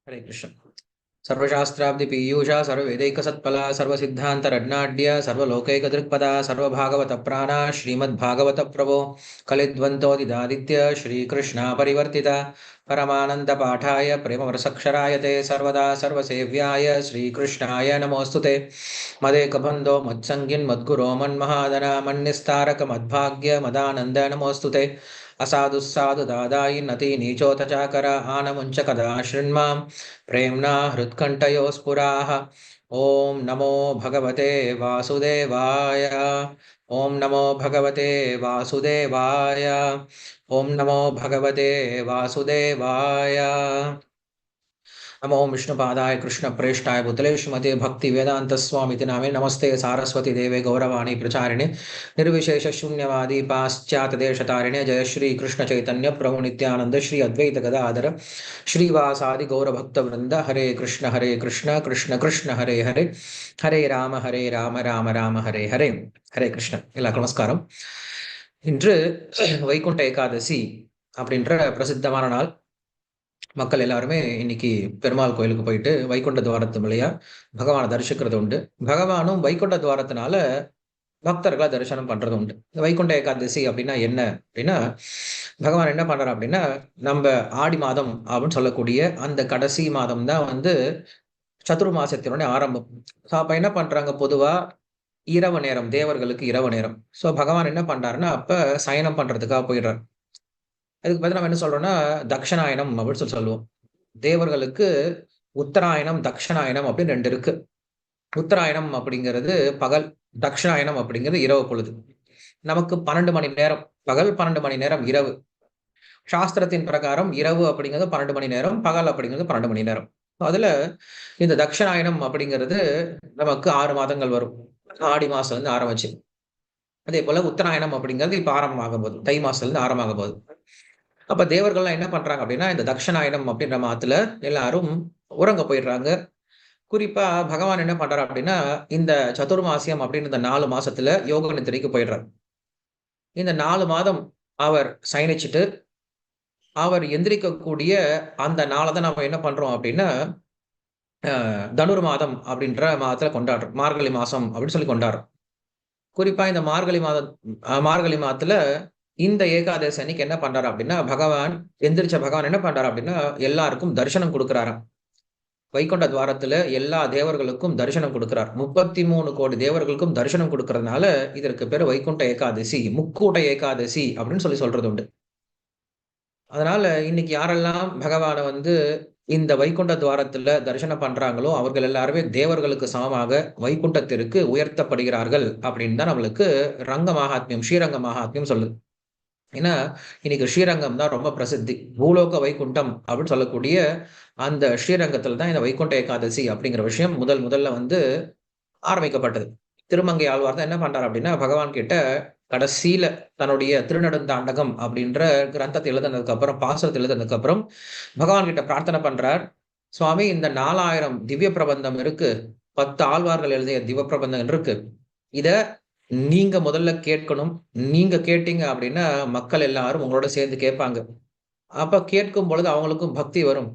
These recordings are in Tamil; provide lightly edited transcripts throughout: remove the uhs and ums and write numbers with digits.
हरे कृष्ण। सर्वशास्त्राब्धि पीयूषा सर्ववेदैकसत्फला सर्वसिद्धान्तरड्नाढ्य सर्वलोकैकदृक्पदा सर्वभागवत प्राणा श्रीमद्भागवत प्रभो कलिद्वन्द्वोदिदादित्य श्रीकृष्णा परिवर्तिता परमानन्दपाठाय प्रेमरसक्षराय ते सर्वदा सर्वसेव्याय श्रीकृष्णाय नमोऽस्तुते। मदेकबन्धो मत्सङ्गिन् मद्गुरो मन्महादना मन्निस्तारक मद्भाग्य मदानन्द नमोऽस्तुते। असाधुस्साधु दादायि नति नीचोतचाकर आनमुञ्च कदा शृण्मां प्रेम्णा हृत्कण्ठयो स्फुराः। ॐ नमो भगवते वासुदेवाय। ॐ नमो भगवते वासुदेवाय। ॐ नमो भगवते वासुदेवाय। नमो विष्णुपादाय कृष्णप्रेष्ठाय भूतले श्रीमते भक्ति वेदांत स्वामी नामे नमस्ते सारस्वती देवे गौरवाणी प्रचारिणे निर्विशेष शून्यवादी पाश्चात देशतारिणे जय श्री कृष्ण चैतन्य प्रभु नित्यानंद श्री अद्वैत गदाधर श्रीवासादि गौरभक्त वृंद हरे कृष्ण कृष्ण कृष्ण हरे हरे हरे राम राम राम हरे हरे हरे कृष्ण எல்லாருக்கும் நமஸ்காரம். இன்று வைகுண்ட ஏகாதசி அப்படின்ற பிரசித்தமான நாள். மக்கள் எல்லாருமே இன்னைக்கு பெருமாள் கோயிலுக்கு போயிட்டு வைகுண்ட துவாரத்து வழியா பகவானை தரிசிக்கிறது உண்டு. பகவானும் வைகுண்ட துவாரத்தினால பக்தர்களை தரிசனம் பண்றது உண்டு. வைகுண்ட ஏகாதசி அப்படின்னா என்ன அப்படின்னா, பகவான் என்ன பண்றாரு அப்படின்னா, நம்ம ஆடி மாதம் அப்படின்னு சொல்லக்கூடிய அந்த கடைசி மாதம் தான் சதுர்மாசத்தினுடைய ஆரம்பம். அப்ப என்ன பண்றாங்க, பொதுவா இரவு நேரம், தேவர்களுக்கு இரவு நேரம். சோ பகவான் என்ன பண்றாருன்னா, அப்ப சயனம் பண்றதுக்காக போயிடுறாரு. அதுக்கு பதில் நம்ம என்ன சொல்றோம்னா தக்ஷணாயனம் அப்படின்னு சொல்லுவோம். தேவர்களுக்கு உத்தராயணம் தக்ஷணாயனம் அப்படின்னு 2 இருக்கு. உத்தராயணம் அப்படிங்கிறது பகல், தக்ஷணாயனம் அப்படிங்கிறது இரவு பொழுது. நமக்கு 12 மணி நேரம் பகல், 12 மணி நேரம் இரவு. சாஸ்திரத்தின் பிரகாரம் இரவு அப்படிங்கிறது 12 மணி நேரம், பகல் அப்படிங்கிறது 12 மணி நேரம். அதுல இந்த தக்ஷணாயனம் அப்படிங்கிறது நமக்கு 6 மாதங்கள் வரும். ஆடி மாசம் இருந்து ஆரம்பிச்சு, அதே போல உத்தராயணம் அப்படிங்கிறது இப்ப ஆரம்பமாக போகுது, தை மாசத்துல இருந்து ஆரம்பமாக போகுது. அப்ப தேவர்கள்லாம் என்ன பண்றாங்க அப்படின்னா, இந்த தக்ஷணாயனம் அப்படின்ற மாதத்துல எல்லாரும் உறங்க போயிடுறாங்க. குறிப்பா பகவான் என்ன பண்றாரு அப்படின்னா, இந்த சதுர்மாசியம் அப்படின்னு இந்த 4 மாசத்துல யோக நித்திரைக்கு போயிடுறாரு. இந்த 4 மாதம் அவர் சயனிச்சுட்டு அவர் எந்திரிக்கக்கூடிய அந்த நாளை தான் நம்ம என்ன பண்றோம் அப்படின்னா, தனுர் மாதம் அப்படின்ற மாதத்துல கொண்டாடுறோம். மார்கழி மாசம் அப்படின்னு சொல்லி கொண்டாடுறோம். குறிப்பா இந்த மார்கழி மாதத்துல இந்த ஏகாதசி அன்னைக்கு என்ன பண்றாரு அப்படின்னா, எந்திரிச்ச பகவான் என்ன பண்றாரு அப்படின்னா, எல்லாருக்கும் தரிசனம் கொடுக்கிறாராம். வைகுண்ட துவாரத்துல எல்லா தேவர்களுக்கும் தரிசனம் கொடுக்கிறார். 33 கோடி தேவர்களுக்கும் தரிசனம் கொடுக்கறதுனால இதற்கு பேரு வைகுண்ட ஏகாதசி, முக்கூட ஏகாதசி அப்படின்னு சொல்றது உண்டு. அதனால இன்னைக்கு யாரெல்லாம் பகவானை இந்த வைகுண்ட துவாரத்துல தரிசனம் பண்றாங்களோ அவர்கள் எல்லாருமே தேவர்களுக்கு சமமாக வைகுண்டத்திற்கு உயர்த்தப்படுகிறார்கள் அப்படின்னு தான் நம்மளுக்கு ரங்க மகாத்மியம், ஸ்ரீரங்க மகாத்மியம் சொல்லுது. ஏன்னா இன்னைக்கு ஸ்ரீரங்கம் தான் ரொம்ப பிரசித்தி. பூலோக வைகுண்டம் அப்படின்னு சொல்லக்கூடிய அந்த ஸ்ரீரங்கத்துல தான் இந்த வைகுண்ட ஏகாதசி அப்படிங்கிற விஷயம் முதல்ல ஆரம்பிக்கப்பட்டது. திருமங்கை ஆழ்வார் தான் என்ன பண்றாரு அப்படின்னா, பகவான் கிட்ட கடைசியில தன்னுடைய திருநெடுந்தாண்டகம் அப்படின்ற கிரந்தத்தை எழுதுனதுக்கு அப்புறம், பாசுரத்தை எழுதுனதுக்கு அப்புறம் பகவான் கிட்ட பிரார்த்தனை பண்றார். சுவாமி, இந்த 4000 திவ்ய பிரபந்தம் இருக்கு, 10 ஆழ்வார்கள் எழுதிய திவ்ய பிரபந்தம் இருக்கு. இத நீங்க முதல்ல கேட்கணும். நீங்க கேட்டீங்க அப்படின்னா மக்கள் எல்லாரும் உங்களோட சேர்ந்து கேட்பாங்க. அப்ப கேட்கும் பொழுது அவங்களுக்கும் பக்தி வரும்.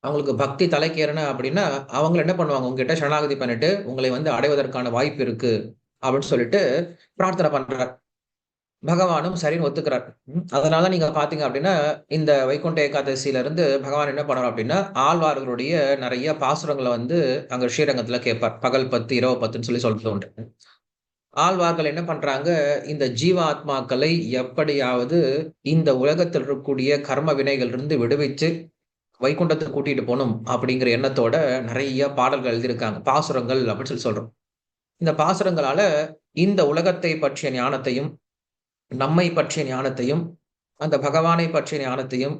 அவங்களுக்கு பக்தி தலைக்கேறணும் அப்படின்னா அவங்க என்ன பண்ணுவாங்க, உங்ககிட்ட சரணாகதி பண்ணிட்டு உங்களை அடைவதற்கான வாய்ப்பு இருக்கு அப்படின்னு சொல்லிட்டு பிரார்த்தனை பண்றார். பகவானும் சரின்னு ஒத்துக்கிறார். அதனால நீங்க பாத்தீங்க அப்படின்னா, இந்த வைகுண்ட ஏகாதசியில இருந்து பகவான் என்ன பண்றார் அப்படின்னா, ஆழ்வார்களுடைய நிறைய பாசுரங்களை அங்க ஸ்ரீரங்கத்துல கேட்பார். பகல் 10 இரவு 10ன்னு சொல்றது உண்டு. ஆழ்வார்கள் என்ன பண்றாங்க, இந்த ஜீவாத்மாக்களை எப்படியாவது இந்த உலகத்தில் இருக்கக்கூடிய கர்ம வினைகள் இருந்து விடுவிச்சு வைகுண்டத்தை கூட்டிட்டு போகணும் அப்படிங்கிற எண்ணத்தோட நிறைய பாடல்கள் எழுதியிருக்காங்க, பாசுரங்கள் அப்படின்னு சொல்றோம். இந்த பாசுரங்களால இந்த உலகத்தை பற்றிய ஞானத்தையும், நம்மை பற்றிய ஞானத்தையும், அந்த பகவானை பற்றிய ஞானத்தையும்,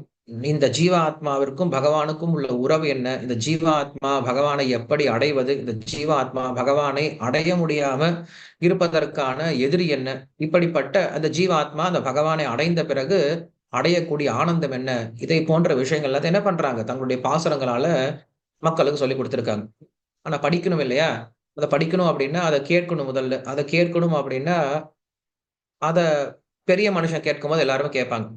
இந்த ஜீவாத்மாவிற்கும் பகவானுக்கும் உள்ள உறவு என்ன, இந்த ஜீவாத்மா பகவானை எப்படி அடைவது, இந்த ஜீவாத்மா பகவானை அடைய முடியாம இருப்பதற்கான எதிரி என்ன, இப்படிப்பட்ட அந்த ஜீவாத்மா அந்த பகவானை அடைந்த பிறகு அடையக்கூடிய ஆனந்தம் என்ன, இதை போன்ற விஷயங்கள் எல்லாத்தையும் என்ன பண்றாங்க, தங்களுடைய பாசுரங்களால மக்களுக்கு சொல்லி கொடுத்துருக்காங்க. ஆனா படிக்கணும் இல்லையா? அதை படிக்கணும் அப்படின்னா அதை கேட்கணும். முதல்ல அதை கேட்கணும் அப்படின்னா அத பெரிய மனுஷன் கேட்கும் போது எல்லாருமே கேட்பாங்க.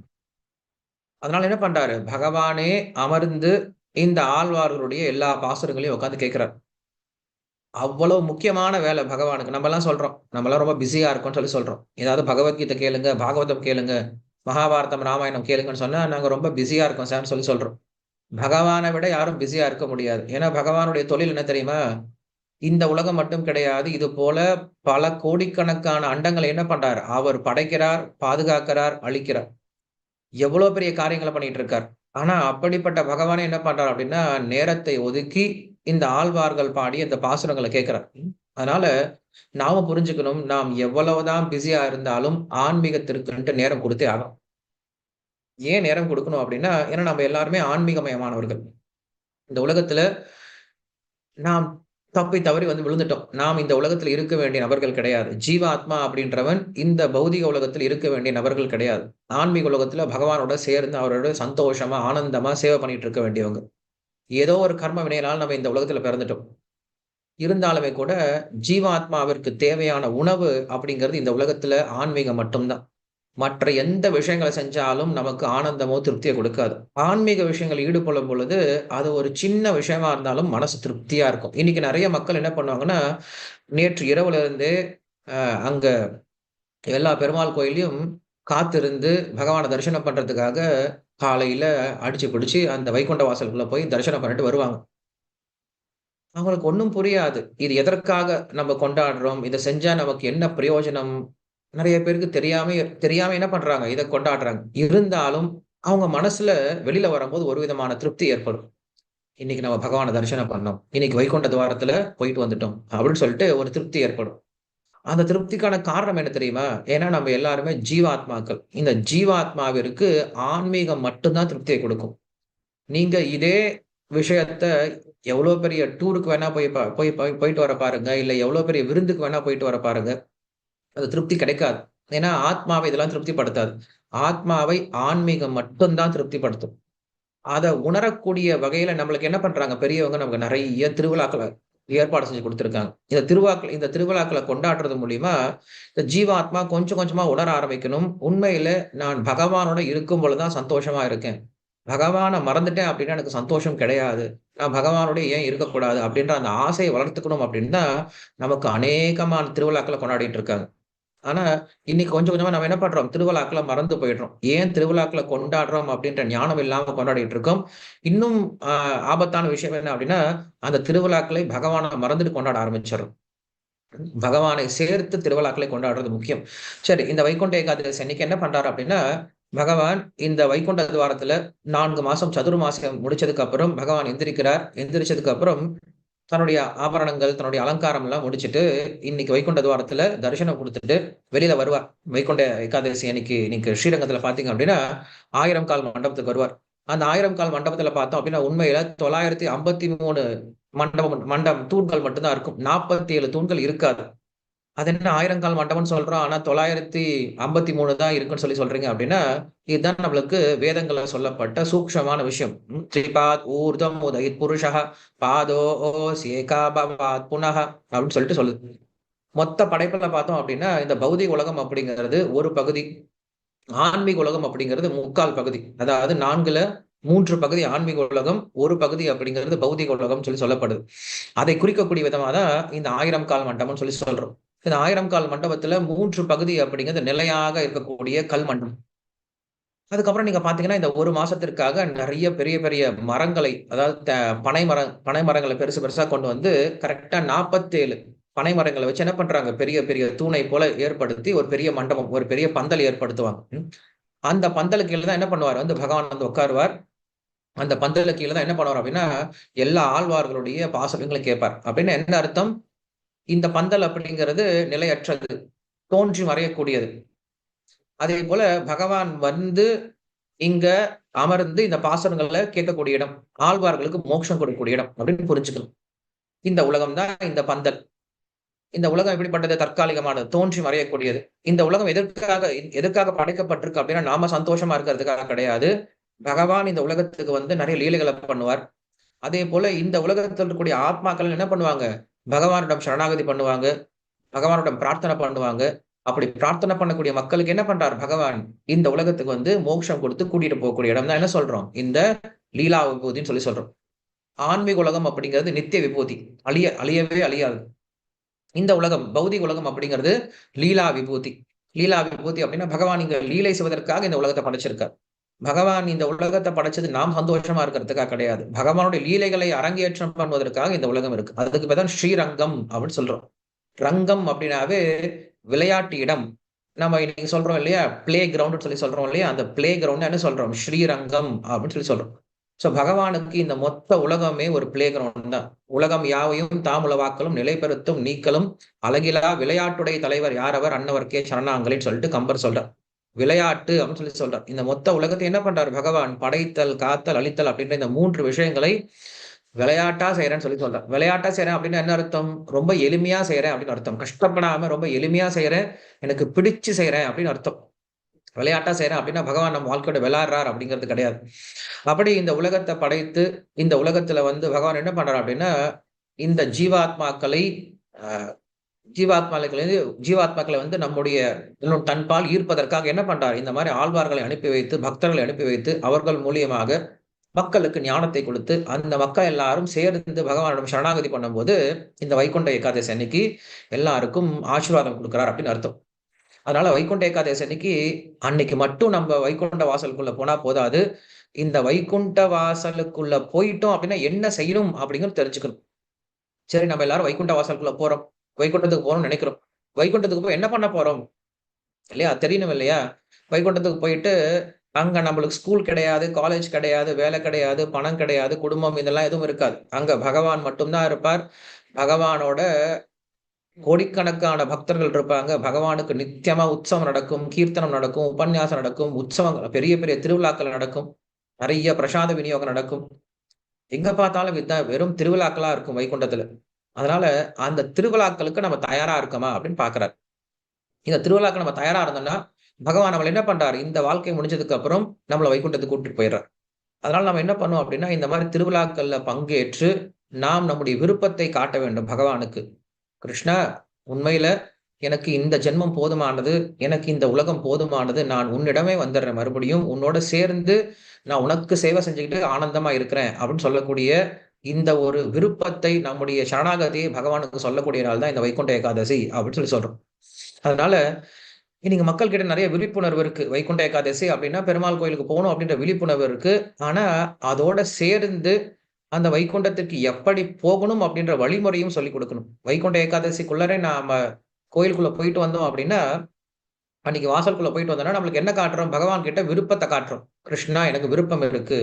அதனால என்ன பண்றாரு, பகவானே அமர்ந்து இந்த ஆழ்வார்களுடைய எல்லா பாசுரங்களையும் உட்காந்து கேட்கிறார். அவ்வளவு முக்கியமான வேலை பகவானுக்கு. நம்ம எல்லாம் சொல்றோம். நம்ம எல்லாம் ரொம்ப பிஸியா இருக்கோம்னு சொல்றோம். ஏதாவது பகவத்கீதை கேளுங்க, பாகவதம் கேளுங்க, மகாபாரதம், ராமாயணம் கேளுங்கன்னு சொன்னா, நாங்க ரொம்ப பிஸியா இருக்கோம் சார்ன்னு சொல்றோம். பகவானை விட யாரும் பிஸியா இருக்க முடியாது. ஏன்னா பகவானுடைய தொழில் என்ன தெரியுமா? இந்த உலகம் மட்டும் கிடையாது. இது போல பல கோடிக்கணக்கான அண்டங்களை என்ன பண்றார்? அவர் படைக்கிறார், பாதுகாக்கிறார், அழிக்கிறார். எவ்வளவு பெரிய காரியங்கள பண்ணிட்டு இருக்கார். ஆனா அப்படிப்பட்ட பகவானே என்ன பண்றார் அப்படின்னா, நேரத்தை ஒதுக்கி இந்த ஆழ்வார்கள் பாடிய இந்த பாசுரங்கள கேட்கிறார். அதனால நாம புரிஞ்சுக்கணும், நாம் எவ்வளவுதான் பிஸியா இருந்தாலும் ஆன்மீகத்திற்குன்ட்டு நேரம் குடுத்தே ஆகணும். ஏன் நேரம் குடுக்கணும் அப்படின்னா, ஏன்னா நம்ம எல்லாருமே ஆன்மீகமயமானவர்கள். இந்த உலகத்துல நாம் தப்பி தவறி வந்து விழுந்துட்டோம். நாம் இந்த உலகத்துல இருக்க வேண்டிய நபர்கள் கிடையாது. ஜீவாத்மா அப்படின்றவன் இந்த பௌதிக உலகத்துல இருக்க வேண்டிய நபர்கள் கிடையாது. ஆன்மீக உலகத்துல பகவானோட சேர்ந்து அவரோட சந்தோஷமா, ஆனந்தமா சேவை பண்ணிட்டு இருக்க வேண்டியவங்க. ஏதோ ஒரு கர்ம வினையினால் நம்ம இந்த உலகத்துல பிறந்துட்டோம். இருந்தாலுமே கூட ஜீவாத்மாவிற்கு தேவையான உணவு அப்படிங்கிறது இந்த உலகத்துல ஆன்மீகம் மட்டும் தான். மற்ற எந்த விஷயங்கள செஞ்சாலும் நமக்கு ஆனந்தமோ, திருப்தியோ கொடுக்காது. ஆன்மீக விஷயங்கள் ஈடுபடும் பொழுது, அது ஒரு சின்ன விஷயமா இருந்தாலும் மனசு திருப்தியா இருக்கும். இன்னைக்கு நெறைய மக்கள் என்ன பண்ணுவாங்கன்னா, நேற்று இரவுல இருந்தே அங்க எல்லா பெருமாள் கோயில்லயும் காத்திருந்து பகவான தரிசனம் பண்றதுக்காக காலையில அடிச்சு பிடிச்சு அந்த வைகுண்ட வாசலுக்குள்ள போய் தரிசனம் பண்ணிட்டு வருவாங்க. அவங்களுக்கு ஒண்ணும் புரியாது. இது எதற்காக நம்ம கொண்டாடுறோம்? இத செஞ்சா நமக்கு என்ன பிரயோஜனம்? நெறைய பேருக்கு தெரியாம என்ன பண்றாங்க? இத கொண்டாடுறாங்க. இருந்தாலும் அவங்க மனசுல வெளியில வரும்போது ஒரு விதமான திருப்தி ஏற்படும். இன்னைக்கு நம்ம பகவான தரிசனம் பண்ணோம். இன்னைக்கு வைகுண்ட துவாரத்துல போயிட்டு வந்துட்டோம். அப்படின்னு சொல்லிட்டு ஒரு திருப்தி ஏற்படும். அந்த திருப்திக்கான காரணம் என்ன தெரியுமா? ஏன்னா நம்ம எல்லாருமே ஜீவாத்மாக்கள். இந்த ஜீவாத்மாவிற்கு ஆன்மீகம் மட்டும் தான் திருப்திய குடுக்கும். நீங்க இதே விஷயத்த எவ்வளோ பெரிய டூருக்கு வேணா போய் ப போய் போய் போயிட்டு வர பாருங்க. இல்ல எவ்வளோ பெரிய விருந்துக்கு வேணா போயிட்டு வர பாருங்க. அது திருப்தி கிடைக்காது. ஏன்னா ஆத்மாவை இதெல்லாம் திருப்திப்படுத்தாது. ஆத்மாவை ஆன்மீகம் மட்டும் தான் திருப்திப்படுத்தும். அத உணரக்கூடிய வகையில நம்மளுக்கு என்ன பண்றாங்க பெரியவங்க நமக்கு நெறைய திருவிழாக்கள ஏற்பாடு செஞ்சு குடுத்துருக்காங்க. இந்த திருவிழாக்கள கொண்டாடுறது மூலியமா, இந்த ஜீவாத்மா கொஞ்சம் கொஞ்சமா உணர ஆரம்பிக்கணும். உண்மையில நான் பகவானோட இருக்கும் பொழுது தான் சந்தோஷமா இருக்கேன். பகவான மறந்துட்டேன் அப்டின்னா எனக்கு சந்தோஷம் கிடையாது. நான் பகவானோட ஏன் இருக்கக்கூடாது? அப்டின்ற அந்த ஆசைய வளர்த்துக்கணும் அப்டின்னு தான், நமக்கு அநேகமான திருவிழாக்கள கொண்டாடிட்டு இருக்காங்க. ஆனா, இன்னைக்கு கொஞ்சம் கொஞ்சமா நம்ம என்ன பண்றோம்? திருவிழாக்கள மறந்து போயிடுறோம். ஏன் திருவிழாக்கள கொண்டாடுறோம் அப்படின்ற ஞானம் இல்லாம கொண்டாடிட்டு இருக்கோம். இன்னும் அ ஆபத்தான விஷயம் என்ன அப்படின்னா, அந்த திருவிழாக்களை பகவான மறந்துட்டு கொண்டாட ஆரம்பிச்சுர்றோம். பகவானை சேர்த்து திருவிழாக்களை கொண்டாடுறது முக்கியம். சரி, இந்த வைகுண்ட ஏகாதசி அன்னைக்கு என்ன பண்றாரு அப்படின்னா, பகவான் இந்த வைகுண்ட துவாரத்துல 4 மாசம் சதுர்மாசியம் முடிச்சதுக்கு அப்புறம் பகவான் எந்திரிக்கிறார். எந்திரிச்சதுக்கு அப்புறம் தன்னுடைய ஆபரணங்கள், தன்னுடைய அலங்காரம்லாம் முடிச்சுட்டு, இன்னைக்கு வைகுண்ட துவாரத்துல தரிசனம் குடுத்துட்டு வெளியில வருவார். வைகுண்ட ஏகாதசி அன்னைக்கு நீங்க ஸ்ரீரங்கத்துல பார்த்தீங்க அப்டின்னா, 1000 கால் மண்டபத்துக்கு வருவார். அந்த 1000 கால் மண்டபத்துல பார்த்தோம் அப்டின்னா, உண்மையில 953 தூண்கள் மட்டும் தான் இருக்கும். 47 தூண்கள் இருக்காது. அது என்ன 1000 கால் மண்டபம்னு சொல்றோம். ஆனா 953 தான் இருக்குன்னு சொல்றீங்க அப்டின்னா, இதுதான் நம்மளுக்கு வேதங்கள்ல சொல்லப்பட்ட சூக்ஷ்மமான விஷயம். "த்ரிபாத் ஊர்த்வம் உதயித் புருஷः பாதோऽஸ்யேகா பவாத் புனः" அப்படின்னு சொல்லுது. மொத்த படைப்புல பார்த்தோம் அப்டின்னா, இந்த பௌதிக உலகம் அப்படிங்கிறது ஒரு பகுதி. ஆன்மீக உலகம் அப்படிங்கிறது 3/4 பகுதி. அதாவது 4ல 3 பகுதி ஆன்மீக உலகம், 1 பகுதி அப்படிங்கிறது பௌதிக உலகம்னு சொல்லப்படுது. அதை குறிக்கக்கூடிய விதமா தான் இந்த 1000 கால் மண்டபம்னு சொல்றோம். இந்த 1000 கால் மண்டபத்துல 3 பகுதி அப்படிங்கிறது நிலையாக இருக்கக்கூடிய கல் மண்டபம். அதுக்கப்புறம் நீங்க பார்த்தீங்கன்னா, இந்த 1 மாசத்திற்காக நெறைய பெரிய பெரிய மரங்களை, அதாவது பனை மரங்கள பெருசு பெருசா கொண்டு வந்து கரெக்ட்டா 47 பனை மரங்கள வச்சு என்ன பண்றாங்க, பெரிய பெரிய தூணை போல ஏற்படுத்தி ஒரு பெரிய மண்டபம், ஒரு பெரிய பந்தல் ஏற்படுத்துவாங்க. அந்த பந்தலுக்கு கீழ தான் என்ன பண்ணுவாரு வந்து பகவான் வந்து உட்காருவார். அந்த பந்தலுக்கு கீழ தான் என்ன பண்ணுவார் அப்டின்னா, எல்லா ஆழ்வார்களுடைய பாசுரங்கள கேட்பார். அப்டின்னா என்ன அர்த்தம்? இந்த பந்தல் அப்படிங்கிறது நிலையற்றது. தோன்றி மறையக்கூடியது. அதேபோல பகவான் வந்து இங்க அமர்ந்து இந்த பாசுரங்கள கேட்கக்கூடிய இடம். ஆழ்வார்களுக்கு மோட்சம் கொடுக்கக்கூடிய இடம் அப்படின்னு புரிஞ்சுக்கணும். இந்த உலகம் தான் இந்த பந்தல். இந்த உலகம் எப்படிப்பட்டது? தற்காலிகமானது. தோன்றி மறையக்கூடியது. இந்த உலகம் எதற்காக படைக்கப்பட்டிருக்கு அப்படின்னா, நாம சந்தோஷமா இருக்கிறதுக்காக கிடையாது. பகவான் இந்த உலகத்துக்கு வந்து நெறைய லீலைகள பண்ணுவார். அதேபோல இந்த உலகத்தில் இருக்கக்கூடிய ஆத்மாக்கள் என்ன பண்ணுவாங்க? பகவானிடம் சரணாகதி பண்ணுவாங்க. பகவானிடம் பிரார்த்தனை பண்ணுவாங்க. அப்படி பிரார்த்தனை பண்ணக்கூடிய மக்களுக்கு என்ன பண்றார் பகவான்? இந்த உலகத்துக்கு வந்து மோட்சம் கொடுத்து கூட்டிட்டு போகக்கூடிய இடம் தான் என்ன சொல்றோம்? இந்த லீலா விபூதின்னு சொல்றோம். ஆன்மீக உலகம் அப்படிங்கிறது நித்திய விபூதி, அழியவே அழியாது. இந்த உலகம் பௌதிக உலகம் அப்படிங்கிறது லீலா விபூதி. லீலா விபூதி அப்படின்னா பகவான் இங்க லீலை செய்வதற்காக இந்த உலகத்தை படைச்சிருக்கார். பகவான் இந்த உலகத்தை படைச்சது நாம் சந்தோஷமா இருக்கிறதுக்காக கிடையாது. பகவானுடைய லீலைகளை அரங்கேற்றம் பண்ணுவதற்காக இந்த உலகம் இருக்கு. அதுக்கு பேர் தான் ஸ்ரீரங்கம் அப்படின்னு சொல்றோம். ரங்கம் அப்படின்னாவே விளையாட்டு இடம். நம்ம இன்னைக்கு சொல்றோம் இல்லையா, பிளே கிரவுண்ட் சொல்லி சொல்றோம் இல்லையா, அந்த பிளே கிரவுண்ட் என்ன சொல்றோம், ஸ்ரீரங்கம் அப்படின்னு சொல்லி சொல்றோம். சோ பகவானுக்கு இந்த மொத்த உலகமே ஒரு பிளே கிரவுண்ட் தான். உலகம் யாவையும் தாமுலவாக்கலும் நிலைபெறுத்தும் நீக்கலும் அழகிலா விளையாட்டுடைய தலைவர் யாரவர் அன்னவர்க்கே சரணாங்கலின்னு சொல்லிட்டு கம்பர் சொல்றார். விளையாட்டு அப்படின்னு சொல்லி சொல்றார். இந்த மொத்த உலகத்தை என்ன பண்றாரு பகவான், படைத்தல் காத்தல் அழித்தல் அப்படின்ற இந்த 3 விஷயங்களை விளையாட்டா செய்யறேன்னு சொல்லி சொல்றேன். விளையாட்டா செய்யறேன் அப்படின்னு என்ன அர்த்தம், ரொம்ப எளிமையா செய்யறேன் அப்படின்னு அர்த்தம். கஷ்டப்படாம ரொம்ப எளிமையா செய்யறேன், எனக்கு பிடிச்சு செய்யறேன் அப்படின்னு அர்த்தம். விளையாட்டா செய்யறேன் அப்படின்னா பகவான் நம்ம வாழ்க்கையோட விளையாடுறார் அப்படிங்கிறது கிடையாது. அப்படி இந்த உலகத்தை படைத்து இந்த உலகத்துல பகவான் என்ன பண்றாரு அப்படின்னா, இந்த ஜீவாத்மாக்களை அஹ் ஜீவாத்மாக்களை நம்முடைய இன்னும் தன்பால் ஈர்ப்பதற்காக என்ன பண்றார், இந்த மாதிரி ஆழ்வார்களை அனுப்பி வைத்து பக்தர்களை அனுப்பி வைத்து அவர்கள் மூலியமாக மக்களுக்கு ஞானத்தை கொடுத்து அந்த மக்கள் எல்லாரும் சேர்ந்து பகவானிடம் சரணாகதி பண்ணும்போது இந்த வைகுண்ட ஏகாதசி அன்னைக்கு எல்லாருக்கும் ஆசீர்வாதம் கொடுக்கிறார் அப்படின்னு அர்த்தம். அதனால வைகுண்ட ஏகாதசி அன்னைக்கு மட்டும் நம்ம வைகுண்ட வாசலுக்குள்ள போனா போதாது. இந்த வைகுண்ட வாசலுக்குள்ள போயிட்டோம் அப்படின்னா என்ன செய்யணும் அப்படிங்கிறது தெரிஞ்சுக்கணும். சரி, நம்ம எல்லாரும் வைகுண்ட வாசலுக்குள்ள போறோம், வைகுண்டத்துக்கு போறோம்னு நினைக்கிறோம். வைகுண்டத்துக்கு போய் என்ன பண்ண போறோம் இல்லையா, தெரியணும் இல்லையா. வைகுண்டத்துக்கு போயிட்டு அங்க நம்மளுக்கு ஸ்கூல் கிடையாது, காலேஜ் கிடையாது, வேலை கிடையாது, பணம் கிடையாது, குடும்பம் இதெல்லாம் எதுவும் இருக்காது. அங்க பகவான் மட்டும்தான் இருப்பார். பகவானோட கோடிக்கணக்கான பக்தர்கள் இருப்பாங்க. பகவானுக்கு நித்தியமா உற்சவம் நடக்கும், கீர்த்தனம் நடக்கும், உபன்யாசம் நடக்கும், உற்சவங்கள் பெரிய பெரிய திருவிழாக்கள் நடக்கும், நிறைய பிரசாத விநியோகம் நடக்கும். எங்க பார்த்தாலும் வெறும் திருவிழாக்களா இருக்கும் வைகுண்டத்துல. அதனால அந்த திருவிழாக்களுக்கு நம்ம தயாரா இருக்கோமா அப்படின்னு பாக்குறாரு. இந்த திருவிழாக்கு நம்ம தயாரா இருந்தோம்னா பகவான் நம்மள என்ன பண்றாரு, இந்த வாழ்க்கை முடிஞ்சதுக்கு அப்புறம் நம்மளை வைகுண்டத்துக்கு கூட்டிட்டு போயிடுறாரு. அதனால நம்ம என்ன பண்ணுவோம் அப்படின்னா, இந்த மாதிரி திருவிழாக்கள்ல பங்கேற்று நாம் நம்முடைய விருப்பத்தை காட்ட வேண்டும் பகவானுக்கு. கிருஷ்ணா, உண்மையில எனக்கு இந்த ஜென்மம் போதுமானது, எனக்கு இந்த உலகம் போதுமானது, நான் உன்னிடமே வந்துடுறேன், மறுபடியும் உன்னோட சேர்ந்து நான் உனக்கு சேவை செஞ்சுக்கிட்டு ஆனந்தமா இருக்கிறேன் அப்படின்னு சொல்லக்கூடிய இந்த ஒரு விருப்பத்தை நம்முடைய சரணாகதியை பகவானுக்கு சொல்லக்கூடிய நாள் தான் இந்த வைகுண்ட ஏகாதசி அப்படின்னு சொல்லி சொல்றோம். அதனால இன்னைக்கு மக்கள் கிட்ட நிறைய விழிப்புணர்வு இருக்கு. வைகுண்ட ஏகாதசி அப்படின்னா பெருமாள் கோயிலுக்கு போகணும் அப்படின்ற விழிப்புணர்வு இருக்கு. ஆனா அதோட சேர்ந்து அந்த வைகுண்டத்திற்கு எப்படி போகணும் அப்படின்ற வழிமுறையும் சொல்லிக் கொடுக்கணும். வைகுண்ட ஏகாதசிக்குள்ளரே நாம கோயிலுக்குள்ள போயிட்டு வந்தோம் அப்படின்னா, அன்னைக்கு வாசலுக்குள்ள போயிட்டு வந்தோம்னா நம்மளுக்கு என்ன காட்டுறோம், பகவான் கிட்ட விருப்பத்தை காட்டுறோம். கிருஷ்ணா, எனக்கு விருப்பம் இருக்கு,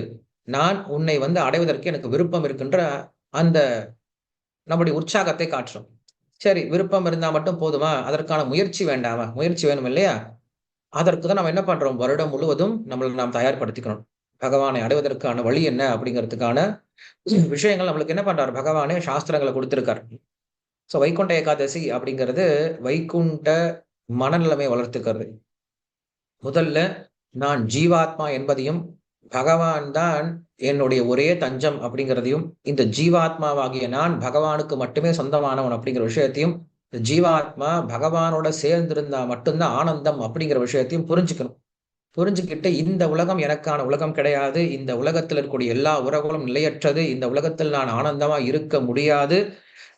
நான் உன்னை அடைவதற்கு எனக்கு விருப்பம் இருக்குன்ற அந்த நம்முடைய உற்சாகத்தை காட்டுறோம். சரி, விருப்பம் இருந்தா மட்டும் போதுமா, அதற்கான முயற்சி வேண்டாமா, முயற்சி வேணும் இல்லையா. அதற்கு தான் நம்ம என்ன பண்றோம், வருடம் முழுவதும் நம்மளை நாம் தயார்படுத்திக்கணும். பகவானை அடைவதற்கான வழி என்ன அப்படிங்கிறதுக்கான விஷயங்கள் நம்மளுக்கு என்ன பண்றாரு, பகவானே சாஸ்திரங்களை கொடுத்திருக்காரு. சோ வைகுண்ட ஏகாதசி அப்படிங்கிறது வைகுண்ட மனநிலைமை வளர்த்துக்கிறது. முதல்ல நான் ஜீவாத்மா என்பதையும் பகவான் தான் என்னுடைய ஒரே தஞ்சம் அப்படிங்கிறதையும், இந்த ஜீவாத்மாவாகிய நான் பகவானுக்கு மட்டுமே சொந்தமானவன் அப்படிங்கிற விஷயத்தையும், ஜீவாத்மா பகவானோட சேர்ந்திருந்தா மட்டும்தான் ஆனந்தம் அப்படிங்கிற விஷயத்தையும் புரிஞ்சுக்கணும். புரிஞ்சுக்கிட்டு இந்த உலகம் எனக்கான உலகம் கிடையாது, இந்த உலகத்தில் இருக்கக்கூடிய எல்லா உறவுகளும் நிலையற்றது, இந்த உலகத்தில் நான் ஆனந்தமா இருக்க முடியாது,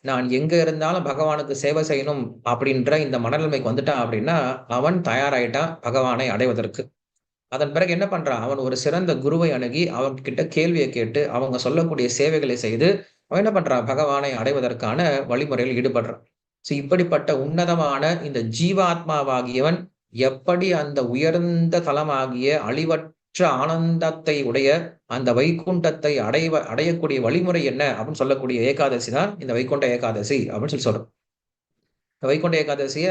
நான் எங்க இருந்தாலும் பகவானுக்கு சேவை செய்யணும் அப்படின்ற இந்த மனநிலைமைக்கு வந்துட்டான் அப்படின்னா அவன் தயாராயிட்டான் பகவானை அடைவதற்கு. அதன் பிறகு என்ன பண்றான், அவன் ஒரு சிறந்த குருவை அணுகி அவங்க கிட்ட கேள்வியை கேட்டு அவங்க சொல்லக்கூடிய சேவைகளை செய்து அவன் என்ன பண்றான், பகவானை அடைவதற்கான வழிமுறையில் ஈடுபடுறான். சோ இப்படிப்பட்ட உன்னதமான இந்த ஜீவாத்மாவாகியவன் எப்படி அந்த உயர்ந்த தலமாகிய அழிவற்ற ஆனந்தத்தை உடைய அந்த வைகுண்டத்தை அடையக்கூடிய வழிமுறை என்ன அப்படின்னு சொல்லக்கூடிய ஏகாதசி தான் இந்த வைகுண்ட ஏகாதசி அப்படின்னு சொல்லி சொல்றோம். வைகுண்ட ஏகாதசிய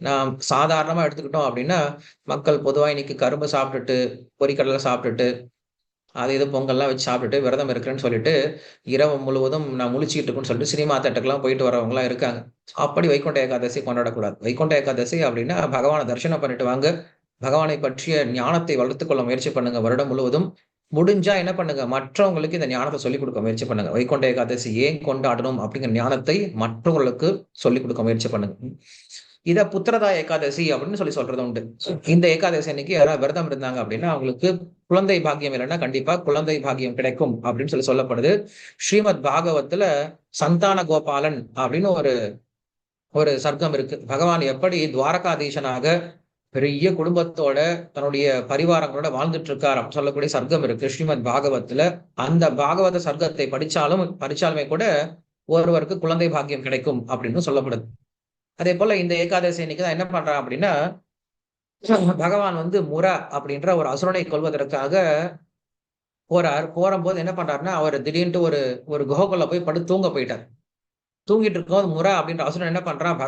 நாம் சாதாரணமா எடுத்துக்கிட்டோம் அப்படின்னா, மக்கள் பொதுவா இன்னைக்கு கரும்பு சாப்பிட்டுட்டு, பொரிக்கடலை சாப்பிட்டுட்டு, அது இது பொங்கல்லாம் வச்சு சாப்பிட்டுட்டு விரதம் இருக்கிறேன்னு சொல்லிட்டு இரவு முழுவதும் நான் முழிச்சுக்கிட்டு இருக்குன்னு சொல்லிட்டு சினிமா தேட்டருக்குலாம் போயிட்டு வரவங்க எல்லாம் இருக்காங்க. அப்படி வைகுண்ட ஏகாதசி கொண்டாடக்கூடாது. வைகுண்ட ஏகாதசி அப்படின்னா பகவானை தரிசனம் பண்ணிட்டு வாங்க, பகவானை பற்றிய ஞானத்தை வளர்த்துக் கொள்ள முயற்சி பண்ணுங்க வருடம் முழுவதும். முடிஞ்சா என்ன பண்ணுங்க, மற்றவங்களுக்கு இந்த ஞானத்தை சொல்லிக் கொடுக்க முயற்சி பண்ணுங்க. வைகுண்ட ஏகாதசி ஏன் கொண்டாடணும் அப்படிங்கிற ஞானத்தை மற்றவங்களுக்கு சொல்லிக் கொடுக்க முயற்சி பண்ணுங்க. இத புத்திரதா ஏகாதசி அப்படின்னு சொல்றது உண்டு. இந்த ஏகாதசி அன்னைக்கு யாராவது விரதம் இருந்தாங்க அப்படின்னா அவங்களுக்கு குழந்தை பாக்கியம் இல்லைன்னா கண்டிப்பா குழந்தை பாக்கியம் கிடைக்கும் அப்படின்னு சொல்லப்படுது. ஸ்ரீமத் பாகவத்துல சந்தான கோபாலன் அப்படின்னு ஒரு ஒரு சர்க்கம் இருக்கு. பகவான் எப்படி துவாரகாதீசனாக பெரிய குடும்பத்தோட தன்னுடைய பரிவாரங்களோட வாழ்ந்துட்டு இருக்கார் அப்படின்னு சொல்லக்கூடிய சர்க்கம் இருக்கு ஸ்ரீமத் பாகவத்துல. அந்த பாகவத சர்க்கத்தை படிச்சாலுமே கூட ஒருவருக்கு குழந்தை பாக்கியம் கிடைக்கும் அப்படின்னு சொல்லப்படுது. அதே போல இந்த ஏகாதசி அன்னைக்குதான் என்ன பண்றான் அப்படின்னா பகவான் வந்து முரா அப்படின்ற ஒரு அசுரனை கொல்வதற்காக போகும்போது என்ன பண்றாருன்னா அவர் திடீர்னு ஒரு ஒரு குகைக்குள்ள போய் படுத்து தூங்க போயிட்டார். தூங்கிட்டு இருக்கும்போது முரா அப்படின்ற அசுரன் என்ன பண்றான்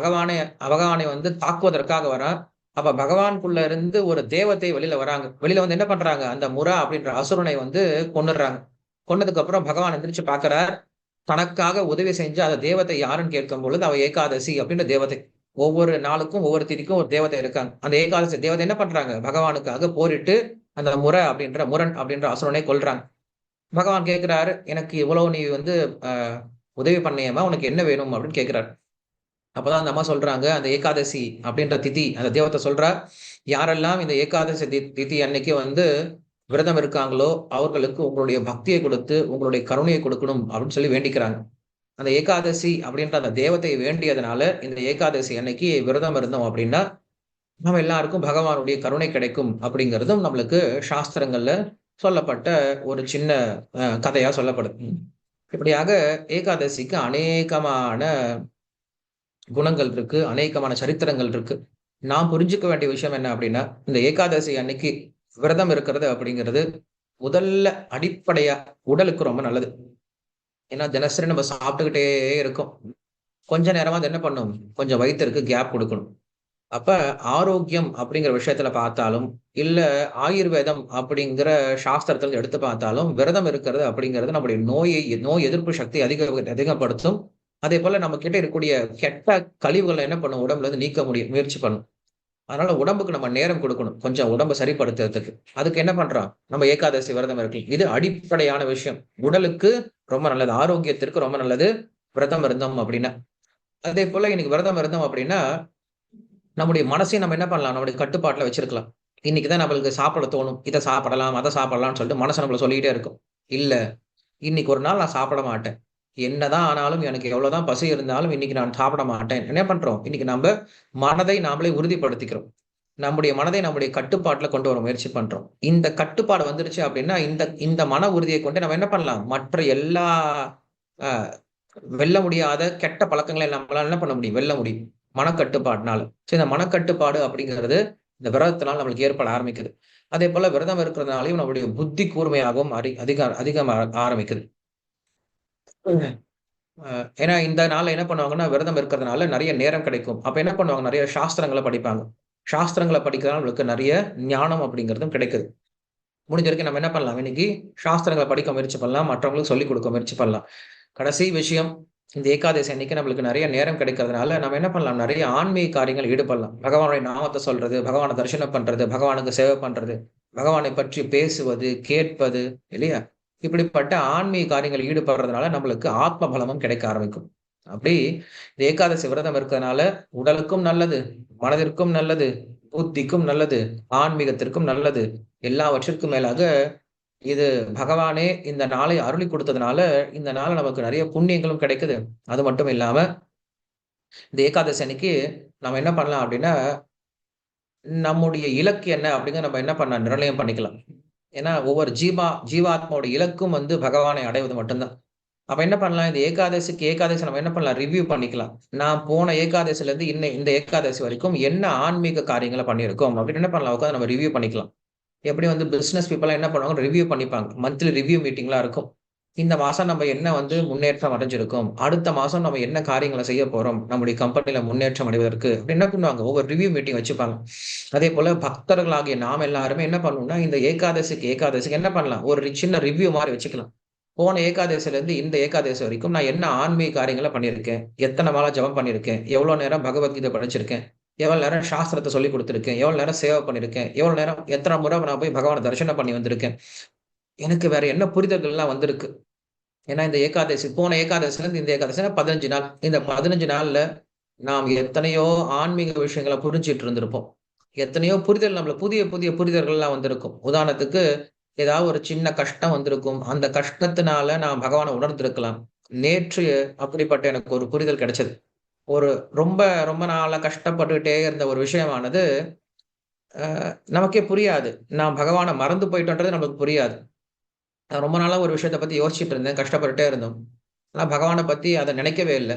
பகவானை வந்து தாக்குவதற்காக வரான். அப்ப பகவானுக்குள்ள இருந்து ஒரு தேவதை வெளியில வராங்க. வெளியில வந்து என்ன பண்றாங்க அந்த முரா அப்படின்ற அசுரனை வந்து கொன்னுடுறாங்க. கொன்னதுக்கு அப்புறம் பகவான் எந்திரிச்சு பாக்குறார். தனக்காக உதவி செஞ்சு அந்த தேவதை யாருன்னு கேட்கும் பொழுது அவ ஏகாதசி அப்படின்ற தேவதை. ஒவ்வொரு நாளுக்கும் ஒவ்வொரு திதிக்கும் ஒரு தேவதை இருக்காங்க. அந்த ஏகாதசி தேவதை என்ன பண்றாங்க பகவானுக்காக போரிட்டு அந்த முரண் அப்படின்ற அசுரனை கொல்றாங்க. பகவான் கேட்கிறாரு எனக்கு இவ்வளவு நீ வந்து உதவி பண்ணியமா உனக்கு என்ன வேணும் அப்படின்னு கேட்கிறாரு. அப்பதான் அந்த அம்மா சொல்றாங்க அந்த ஏகாதசி அப்படின்ற திதி அந்த தேவத்தை சொல்றா யாரெல்லாம் இந்த ஏகாதசி திதி அன்னைக்கு வந்து விரதம் இருக்காங்களோ அவர்களுக்கு உங்களுடைய பக்தியை கொடுத்து உங்களுடைய கருணையை கொடுக்கணும் அப்படின்னு சொல்லி வேண்டிக்கிறாங்க. அந்த ஏகாதசி அப்படின்ற அந்த தேவத்தை வேண்டியதுனால இந்த ஏகாதசி அன்னைக்கு விரதம் இருந்தோம் அப்படின்னா நம்ம எல்லாருக்கும் பகவானுடைய கருணை கிடைக்கும் அப்படிங்கிறதும் நம்மளுக்கு சாஸ்திரங்கள்ல சொல்லப்பட்ட ஒரு சின்ன கதையா சொல்லப்படுது. இப்படியாக ஏகாதசிக்கு அநேகமான குணங்கள் இருக்கு, அநேகமான சரித்திரங்கள் இருக்கு. நாம் புரிஞ்சுக்க வேண்டிய விஷயம் என்ன அப்படின்னா இந்த ஏகாதசி அன்னைக்கு விரதம் இருக்கிறது அப்படிங்கிறது முதல்ல அடிப்படையா உடலுக்கு ரொம்ப நல்லது. ஏன்னா தினசரி நம்ம சாப்பிட்டுக்கிட்டே இருக்கோம். கொஞ்ச நேரமா அது என்ன பண்ணும் கொஞ்சம் வயிற்றுக்கு கேப் கொடுக்கணும். அப்ப ஆரோக்கியம் அப்படிங்கிற விஷயத்துல பார்த்தாலும் இல்ல ஆயுர்வேதம் அப்படிங்கிற சாஸ்திரத்துல எடுத்து பார்த்தாலும் விரதம் இருக்கிறது அப்படிங்கிறது நம்முடைய நோய் எதிர்ப்பு சக்தி அதிகப்படுத்தும். அதே போல நம்ம கிட்ட இருக்கக்கூடிய கெட்ட கழிவுகளை என்ன பண்ணும் உடம்புல இருந்து நீக்க முயற்சி பண்ணும். அதனால உடம்புக்கு நம்ம நேரம் கொடுக்கணும் கொஞ்சம் உடம்பை சரிப்படுத்துறதுக்கு. அதுக்கு என்ன பண்றோம் நம்ம ஏகாதசி விரதம் இருக்கு. இது அடிப்படையான விஷயம். உடலுக்கு ரொம்ப நல்லது, ஆரோக்கியத்திற்கு ரொம்ப நல்லது விரதம் இருந்தோம் அப்படின்னா. அதே போல இன்னைக்கு விரதம் இருந்தோம் அப்படின்னா நம்முடைய மனசையும் நம்ம என்ன பண்ணலாம் நம்முடைய கட்டுப்பாட்டுல வச்சிருக்கலாம். இன்னைக்குதான் நம்மளுக்கு சாப்பிட தோணும், இதை சாப்பிடலாம் அதை சாப்பிடலாம்னு சொல்லிட்டு மனசை நம்மள சொல்லிக்கிட்டே இருக்கும். இல்ல இன்னைக்கு ஒரு நாள் நான் சாப்பிட மாட்டேன், என்னதான் ஆனாலும் எனக்கு எவ்வளவுதான் பசி இருந்தாலும் இன்னைக்கு நான் சாப்பிட மாட்டேன். என்ன பண்றோம் இன்னைக்கு நம்ம மனதை நாமளே உறுதிப்படுத்திக்கிறோம். நம்முடைய மனதை நம்முடைய கட்டுப்பாட்டுல கொண்டு வர முயற்சி பண்றோம். இந்த கட்டுப்பாடு வந்துருச்சு அப்படின்னா இந்த இந்த மன உறுதியை கொண்டு நம்ம என்ன பண்ணலாம் மற்ற எல்லா வெல்ல முடியாத கெட்ட பழக்கங்களை நம்மளால என்ன பண்ண முடியும் வெல்ல முடியும் மனக்கட்டுப்பாடுனால. சரி, இந்த மனக்கட்டுப்பாடு அப்படிங்கிறது இந்த விரதத்தினால் நம்மளுக்கு ஏற்பட ஆரம்பிக்குது. அதே போல விரதம் இருக்கிறதுனாலையும் நம்மளுடைய புத்தி கூர்மையாகவும் அதிகம் ஆரம்பிக்குது. ஏன்னா இந்த நாள்ல என்ன பண்ணுவாங்கன்னா விரதம் இருக்கிறதுனால நிறைய நேரம் கிடைக்கும். அப்ப என்ன பண்ணுவாங்க நிறைய சாஸ்திரங்களை படிப்பாங்க. சாஸ்திரங்களை படிக்கிறதுனால நம்மளுக்கு நிறைய ஞானம் அப்படிங்கிறதும் கிடைக்குது. முடிஞ்ச வரைக்கும் நம்ம என்ன பண்ணலாம் இன்னைக்கு சாஸ்திரங்களை படிக்க முயற்சி பண்ணலாம், மற்றவங்களுக்கு சொல்லிக் கொடுக்க முயற்சி பண்ணலாம். கடைசி விஷயம் இந்த ஏகாதசி அன்னைக்கு நம்மளுக்கு நிறைய நேரம் கிடைக்கிறதுனால நம்ம என்ன பண்ணலாம் நிறைய ஆன்மீக காரியங்கள் ஈடுபடலாம். பகவானுடைய நாமத்தை சொல்றது, பகவானை தரிசனம் பண்றது, பகவானுக்கு சேவை பண்றது, பகவானை பற்றி பேசுவது கேட்பது இல்லையா, இப்படிப்பட்ட ஆன்மீக காரியங்கள் ஈடுபடுறதுனால நம்மளுக்கு ஆத்ம பலமும் கிடைக்க ஆரம்பிக்கும். அப்படி இந்த ஏகாதசி விரதம் இருக்கிறதுனால உடலுக்கும் நல்லது, மனதிற்கும் நல்லது, புத்திக்கும் நல்லது, ஆன்மீகத்திற்கும் நல்லது. எல்லாவற்றிற்கும் மேலாக இது பகவானே இந்த நாளை அருளி கொடுத்ததுனால இந்த நாளை நமக்கு நிறைய புண்ணியங்களும் கிடைக்குது. அது மட்டும் இல்லாம இந்த ஏகாதசி அன்னைக்கு நம்ம என்ன பண்ணலாம் அப்படின்னா நம்முடைய இலக்கு என்ன அப்படிங்கிற நம்ம என்ன பண்ண நிர்ணயம் பண்ணிக்கலாம். ஏன்னா ஒவ்வொரு ஜீவாத்மாவோட இலக்கும் வந்து பகவானை அடைவது மட்டும்தான். அப்ப என்ன பண்ணலாம் இந்த ஏகாதசி நம்ம என்ன பண்ணலாம் ரிவ்யூ பண்ணிக்கலாம். நான் போன ஏகாதசில இருந்து இந்த ஏகாதசி வரைக்கும் என்ன ஆன்மீக காரியங்களை பண்ணியிருக்கோம் அப்படின்னு என்ன பண்ணலாம் உட்காந்து நம்ம ரிவ்யூ பண்ணிக்கலாம். எப்படி வந்து பிசினஸ் பீப்புள் என்ன பண்ணுவாங்க ரிவ்யூ பண்ணிப்பாங்க. மந்த்லி ரிவ்யூ மீட்டிங்லாம் இருக்கும். இந்த மாசம் நம்ம என்ன வந்து முன்னேற்றம் அடைஞ்சிருக்கோம், அடுத்த மாசம் நம்ம என்ன காரியங்களை செய்ய போறோம் நம்முடைய கம்பெனில முன்னேற்றம் அடைவதற்கு என்ன பண்ணுவாங்க ஒவ்வொரு ரிவ்யூ மீட்டிங் வச்சுப்பாங்க. அதே போல பக்தர்களாகிய நாம் எல்லாருமே என்ன பண்ணணும்னா இந்த ஏகாதசிக்கு என்ன பண்ணலாம் ஒரு சின்ன ரிவ்யூ மாதிரி வச்சுக்கலாம். போன ஏகாதசில இருந்து இந்த ஏகாதசி வரைக்கும் நான் என்ன ஆன்மீக காரியங்களை பண்ணியிருக்கேன், எத்தனை மாலை ஜபம் பண்ணியிருக்கேன், எவ்வளவு நேரம் பகவத்கீதை படிச்சிருக்கேன், எவ்வளவு நேரம் சாஸ்திரத்தை சொல்லி கொடுத்துருக்கேன், எவ்வளவு நேரம் சேவை பண்ணிருக்கேன், எவ்வளவு நேரம் எத்தனை முறை நான் போய் பகவானை தரிசனம் பண்ணி வந்திருக்கேன், எனக்கு வேற என்ன புரிதல்கள்லாம் வந்திருக்கு. ஏன்னா இந்த போன ஏகாதசில இருந்து இந்த ஏகாதசி 15 நாள். இந்த 15 நாள்ல நாம் எத்தனையோ ஆன்மீக விஷயங்களை புரிஞ்சிட்டு இருந்திருப்போம். எத்தனையோ புரிதல் நம்மள புதிய புதிய புரிதல்கள்லாம் வந்திருக்கும். உதாரணத்துக்கு, ஏதாவது ஒரு சின்ன கஷ்டம் வந்திருக்கும். அந்த கஷ்டத்தினால நான் பகவான உணர்ந்திருக்கலாம். நேற்று அப்படிப்பட்ட எனக்கு ஒரு புரிதல் கிடைச்சது. ஒரு ரொம்ப ரொம்ப நாளா கஷ்டப்பட்டுட்டே இருந்த ஒரு விஷயமானது, அ நமக்கே புரியாது. நான் பகவான மறந்து போயிட்டோன்றது நமக்கு புரியாது. நான் ரொம்ப நாளா ஒரு விஷயத்த பத்தி யோசிச்சுட்டு இருந்தேன். கஷ்டப்பட்டுட்டே இருந்தோம். ஆனா பகவான பத்தி அத நினைக்கவே இல்ல.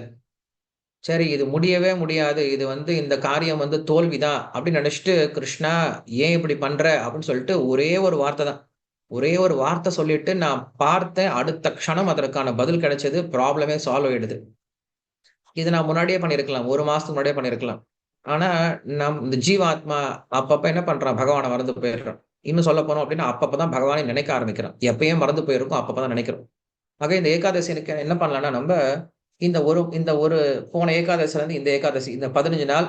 சரி இது முடியவே முடியாது. இது இந்த காரியம் தோல்விதான் அப்படின்னு நினைச்சுட்டு, "கிருஷ்ணா ஏன் இப்படி பண்ற?" அப்படின்னு சொல்லிட்டு ஒரே ஒரு வார்த்த தான். ஒரே ஒரு வார்த்த சொல்லிட்டு நான் பார்த்தேன். அடுத்த க்ஷணம் அதற்கான பதில் கிடைச்சது. ப்ராப்ளமே சால்வ் ஆயிடுது. இது நான் முன்னாடியே பண்ணியிருக்கலாம். 1 மாசத்துக்கு முன்னாடியே பண்ணியிருக்கலாம். ஆனா, இந்த ஜீவாத்மா அப்பப்ப என்ன பண்றான்? பகவான மறந்து போயிடுறான். இன்னும் சொல்ல போனோம் அப்டின்னா, அப்பப்ப தான் பகவானை நினைக்க ஆரம்பிக்கிறான். எப்பயும் மறந்து போயிருக்கும். அப்பப்ப தான் நினைக்கிறோம். ஆக இந்த ஏகாதசி அன்னைக்கு என்ன பண்ணலாம்னா, இந்த ஒரு போன ஏகாதசிலருந்து இந்த ஏகாதசி இந்த 15 நாள்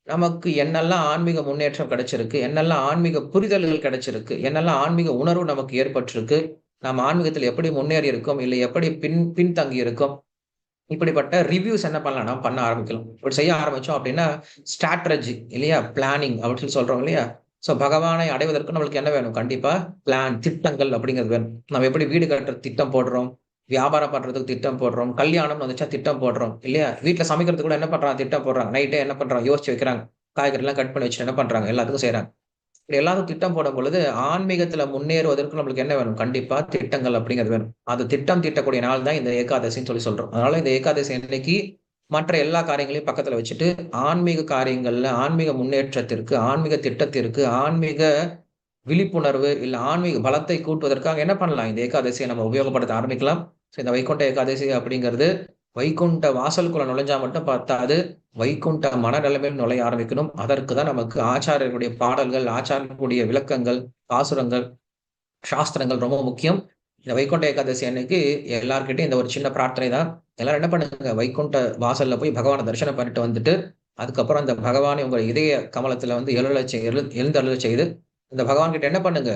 நமக்கு என்னெல்லாம் ஆன்மீக முன்னேற்றம் கிடைச்சிருக்கு, என்னெல்லாம் ஆன்மீக புரிதல்கள் கிடைச்சிருக்கு, என்னெல்லாம் ஆன்மீக உணர்வு நமக்கு ஏற்பட்டிருக்கு, நாம் ஆன்மீகத்தில் எப்படி முன்னேறி இருக்கோம், இல்லை எப்படி பின்தங்கி இருக்கோம். இப்படிப்பட்ட ரிவ்யூஸ் என்ன பண்ணலாம்னா பண்ண ஆரம்பிக்கலாம். இப்படி செய்ய ஆரம்பிச்சோம் அப்படின்னா, ஸ்ட்ராட்டஜி இல்லையா? பிளானிங் அப்படின்னு சொல்லி சொல்றோம் இல்லையா? ஸோ பகவானை அடைவதற்கு நம்மளுக்கு என்ன வேணும்? கண்டிப்பா பிளான், திட்டங்கள் அப்படிங்கிறது வேணும். நம்ம எப்படி வீடு கட்டுறதுக்கு திட்டம் போடுறோம், வியாபாரம் பண்றதுக்கு திட்டம் போடுறோம், கல்யாணம்னு வந்துச்சா திட்டம் போடுறோம் இல்லையா? வீட்ல சமைக்கிறதுக்கு கூட என்ன பண்றாங்க? திட்டம் போடுறாங்க. நைட்டே என்ன பண்றாங்க? யோசிச்சு வைக்கிறாங்க. காய்கறிலாம் கட் பண்ணி வச்சுட்டு என்ன பண்றாங்க? எல்லாத்துக்கும் செய்றாங்க. இப்படி எல்லாரும் திட்டம் போடும் பொழுது, ஆன்மீகத்துல முன்னேறுவதற்கு நம்மளுக்கு என்ன வேணும்? கண்டிப்பா திட்டங்கள் அப்படிங்கிறது வேணும். அது திட்டம் தீட்டக்கூடிய நாள் தான் இந்த ஏகாதசின்னு சொல்லி சொல்றோம். அதனால இந்த ஏகாதசி அன்னைக்கு மற்ற எல்லா காரியங்களையும் பக்கத்துல வச்சுட்டு, ஆன்மீக காரியங்கள்ல, ஆன்மீக முன்னேற்றத்திற்கு, ஆன்மீக திட்டத்திற்கு, ஆன்மீக விழிப்புணர்வு, இல்ல ஆன்மீக பலத்தை கூட்டுவதற்காக என்ன பண்ணலாம்? இந்த ஏகாதசிய நம்ம உபயோகப்படுத்த ஆரம்பிக்கலாம். ஸோ இந்த வைகுண்ட ஏகாதசி அப்படிங்கிறது, வைகுண்ட வாசலுக்குள்ள நுழைஞ்சா மட்டும் பத்தாது. வைகுண்ட மனநிலைமையில் நுழைய ஆரம்பிக்கணும். அதற்கு தான் நமக்கு ஆச்சாரியர்களுடைய பாடல்கள், ஆச்சாரியர்களுடைய விளக்கங்கள், பாசுரங்கள், சாஸ்திரங்கள் ரொம்ப முக்கியம். இந்த வைகுண்ட ஏகாதசி அன்னைக்கு எல்லார்கிட்டயும் இந்த ஒரு சின்ன பிரார்த்தனை தான். எல்லாரும் என்ன பண்ணுங்க, வைகுண்ட வாசல்ல போய் பகவான தரிசனம் பண்ணிட்டு வந்துட்டு, அதுக்கப்புறம் அந்த பகவானை உங்க இதய கமலத்துல எழுந்தருளச் செய்து, இந்த பகவான் கிட்ட என்ன பண்ணுங்க,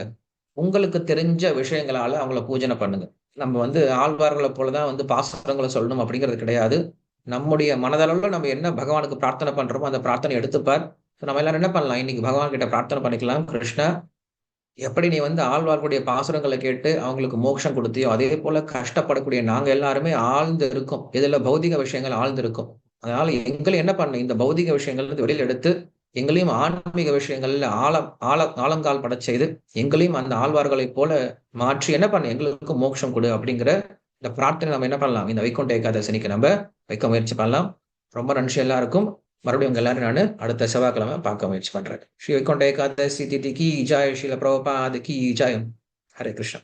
உங்களுக்கு தெரிஞ்ச விஷயங்களால அவங்கள பூஜனை பண்ணுங்க. நம்ம ஆழ்வார்கள போல தான் பாசுரங்கள சொல்லணும் அப்படிங்கிறது கிடையாது. நம்முடைய மனதளவுல நம்ம என்ன பகவானுக்கு பிரார்த்தனை பண்றோமோ, அந்த பிரார்த்தனைய எடுத்துப்பார். நம்ம எல்லாரும் என்ன பண்ணலாம், இன்னைக்கு பகவான் கிட்ட பிரார்த்தனை பண்ணிக்கலாம். கிருஷ்ணா, எப்படி நீ ஆழ்வார்களுடைய பாசுரங்கள கேட்டு அவங்களுக்கு மோட்சம் குடுத்தியோ, அதே போல கஷ்டப்படக்கூடிய நாங்க எல்லாருமே ஆழ்ந்து இருக்கோம். எதுல பௌதிக விஷயங்கள் ஆழ்ந்து இருக்கோம். அதனால எங்கள என்ன பண்ணு, இந்த பௌதிக விஷயங்கள்லருந்து வெளியில எடுத்து, எங்களையும் ஆன்மீக விஷயங்கள்ல ஆழங்கால் படச் செய்து, எங்களையும் அந்த ஆழ்வார்களைப் போல மாற்றி என்ன பண்ணு, எங்களுக்கும் மோட்சம் குடு அப்படிங்கிற இந்த பிரார்த்தனை நம்ம என்ன பண்ணலாம், இந்த வைகுண்ட ஏகாதசி அன்னைக்கு நம்ப வைக்க முயற்சி பண்ணலாம். ரொம்ப நன்றி எல்லாருக்கும். மறுபடியும் உங்க எல்லாரையும் நானு அடுத்த செவ்வாய்க்கிழமை பார்க்க முயற்சி பண்றேன். ஸ்ரீ வைகுண்ட ஏகாதசி திதிக்கு ஜெய். ஸ்ரீல பிரபுபாத் கி ஜெய். ஹரே கிருஷ்ணா.